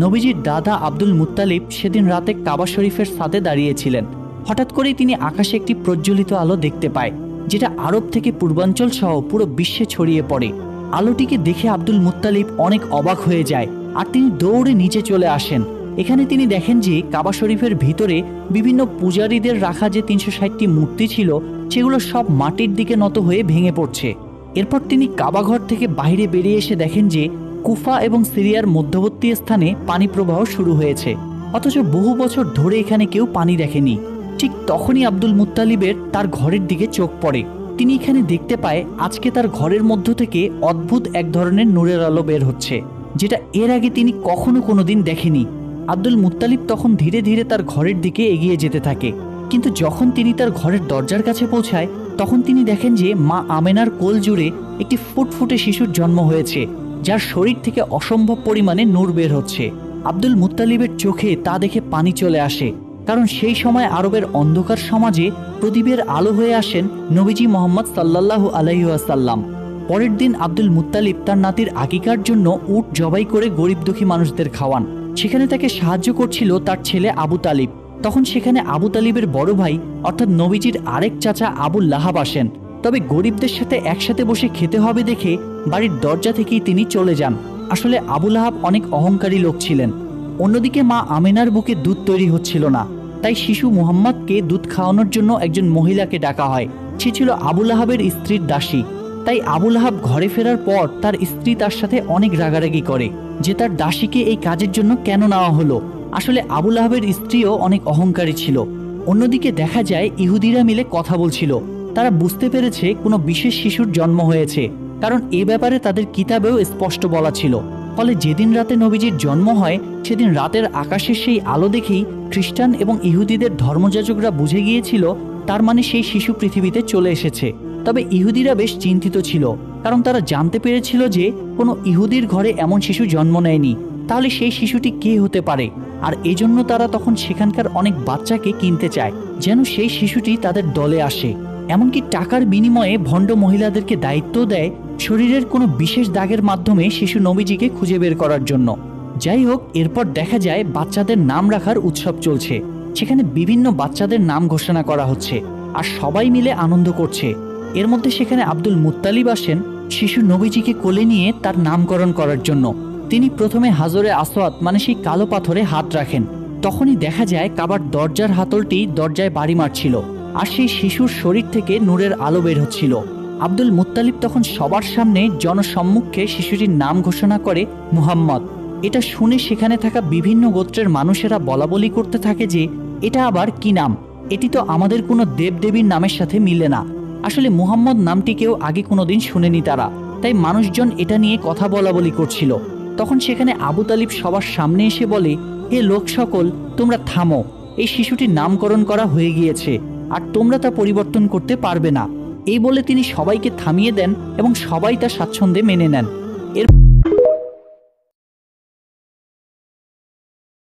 নবীজির দাদা Abdul Muttalib সেদিন রাতে কাবা শরীফের ছাদে দাঁড়িয়েছিলেন। হঠাৎ করেই তিনি আকাশে একটি প্রজ্বলিত আলো দেখতে পায়, যেটা আরব থেকে পূর্বাঞ্চল সহ পুরো বিশ্বে ছড়িয়ে পড়ে। আলোটিকে দেখে আব্দুল মুত্তালিব অনেক অবাক হয়ে যায়, আর তিনি দৌড়ে নিচে চলে আসেন। এখানে তিনি দেখেন যে কাবা শরীফের ভিতরে বিভিন্ন পূজারীদের রাখা যে ৩৬০টি মূর্তি ছিল, সেগুলো সব মাটির দিকে নত হয়ে ভেঙে পড়ছে। এরপর তিনি কাবাঘর থেকে বাইরে বেরিয়ে এসে দেখেন যে কুফা এবং সিরিয়ার মধ্যবর্তী স্থানে পানি প্রবাহ শুরু হয়েছে, অথচ বহু বছর ধরে এখানে কেউ পানি দেখেনি। ঠিক তখনই আব্দুল মুত্তালিবের তার ঘরের দিকে চোখ পড়ে। তিনি এখানে দেখতে পায় আজকে তার ঘরের মধ্য থেকে অদ্ভুত এক ধরনের নূরের আলো বের হচ্ছে, যেটা এর আগে তিনি কখনো কোনোদিন দেখেনি। আব্দুল মুত্তালিব তখন ধীরে ধীরে তার ঘরের দিকে এগিয়ে যেতে থাকে, কিন্তু যখন তিনি তার ঘরের দরজার কাছে পৌঁছায় তখন তিনি দেখেন যে মা আমেনার কোল জুড়ে একটি ফুটফুটে শিশুর জন্ম হয়েছে, যার শরীর থেকে অসম্ভব পরিমাণে নূর বের হচ্ছে। আব্দুল মুত্তালিবের চোখে তা দেখে পানি চলে আসে, কারণ সেই সময় আরবের অন্ধকার সমাজে প্রদীপের আলো হয়ে আসেন নবীজি মোহাম্মদ সাল্লাল্লাহু আলাইহি ওয়াসাল্লাম। পরের দিন আব্দুল মুত্তালিব তার নাতির আকিকার জন্য উট জবাই করে গরিব দুঃখী মানুষদের খাওয়ান। সেখানে তাকে সাহায্য করছিল তার ছেলে আবু তালিব। তখন সেখানে আবু তালিবের বড় ভাই অর্থাৎ নবীজির আরেক চাচা আবুল লাহাব আসেন। তবে গরিবদের সাথে একসাথে বসে খেতে হবে দেখে বাড়ির দরজা থেকেই তিনি চলে যান। আসলে আবু লাহাব অনেক অহংকারী লোক ছিলেন। অন্যদিকে মা আমেনার বুকে দুধ তৈরি হচ্ছিল না, তাই শিশু মুহাম্মদকে দুধ খাওয়ানোর জন্য একজন মহিলাকে ডাকা হয়। সে ছিল আবু লাহাবের স্ত্রীর দাসী। তাই আবু লাহাব ঘরে ফেরার পর তার স্ত্রী তার সাথে অনেক রাগারাগি করে যে তার দাসীকে এই কাজের জন্য কেন নেওয়া হলো। আসলে আবু লাহাবের স্ত্রীও অনেক অহংকারী ছিল। অন্যদিকে দেখা যায় ইহুদিরা মিলে কথা বলছিল। তারা বুঝতে পেরেছে কোনো বিশেষ শিশুর জন্ম হয়েছে, কারণ এ ব্যাপারে তাদের কিতাবেও স্পষ্ট বলা ছিল। ফলে যেদিন রাতে নবীজির জন্ম হয় সেদিন রাতের আকাশের সেই আলো দেখেই খ্রিস্টান এবং ইহুদিদের ধর্মযাজকরা বুঝে গিয়েছিল তার মানে সেই শিশু পৃথিবীতে চলে এসেছে। তবে ইহুদিরা বেশ চিন্তিত ছিল, কারণ তারা জানতে পেরেছিল যে কোনো ইহুদির ঘরে এমন শিশু জন্ম নেয়নি, তাহলে সেই শিশুটি কে হতে পারে। আর এজন্য তারা তখন সেখানকার অনেক বাচ্চাকে কিনতে চায় যেন সেই শিশুটি তাদের দলে আসে। এমনকি টাকার বিনিময়ে ভণ্ড মহিলাদেরকে দায়িত্ব দেয় শরীরের কোনো বিশেষ দাগের মাধ্যমে শিশু নবীজিকে খুঁজে বের করার জন্য। যাই হোক, এরপর দেখা যায় বাচ্চাদের নাম রাখার উৎসব চলছে। সেখানে বিভিন্ন বাচ্চাদের নাম ঘোষণা করা হচ্ছে আর সবাই মিলে আনন্দ করছে। এর মধ্যে সেখানে আব্দুল মুত্তালিব আসেন শিশু নবীজিকে কোলে নিয়ে তার নামকরণ করার জন্য। তিনি প্রথমে হাজরে আসওয়াদ মানে সেই কালো পাথরে হাত রাখেন। তখনই দেখা যায় কাবার দরজার হাতলটি দরজায় বাড়ি মারছিল, আর সেই শিশুর শরীর থেকে নূরের আলো বের হচ্ছিল। আব্দুল মুত্তালিব তখন সবার সামনে জনসম্মুখে শিশুটির নাম ঘোষণা করে মুহাম্মদ। এটা শুনে সেখানে থাকা বিভিন্ন গোত্রের মানুষেরা বলাবলি করতে থাকে যে এটা আবার কি নাম, এটি তো আমাদের কোনো দেবদেবীর নামের সাথে মিলে না। আসলে মুহাম্মদ নামটি কেউ আগে কোনোদিন শুনেনি তারা, তাই মানুষজন এটা নিয়ে কথা বলাবলি করছিল। তখন সেখানে আবু তালিব সবার সামনে এসে বলে, হে লোক সকল, তোমরা থামো, এই শিশুটির নামকরণ করা হয়ে গিয়েছে আর তোমরা তা পরিবর্তন করতে পারবে না। এই বলে তিনি সবাইকে থামিয়ে দেন এবং সবাই তা স্বাচ্ছন্দ্যে মেনে নেন।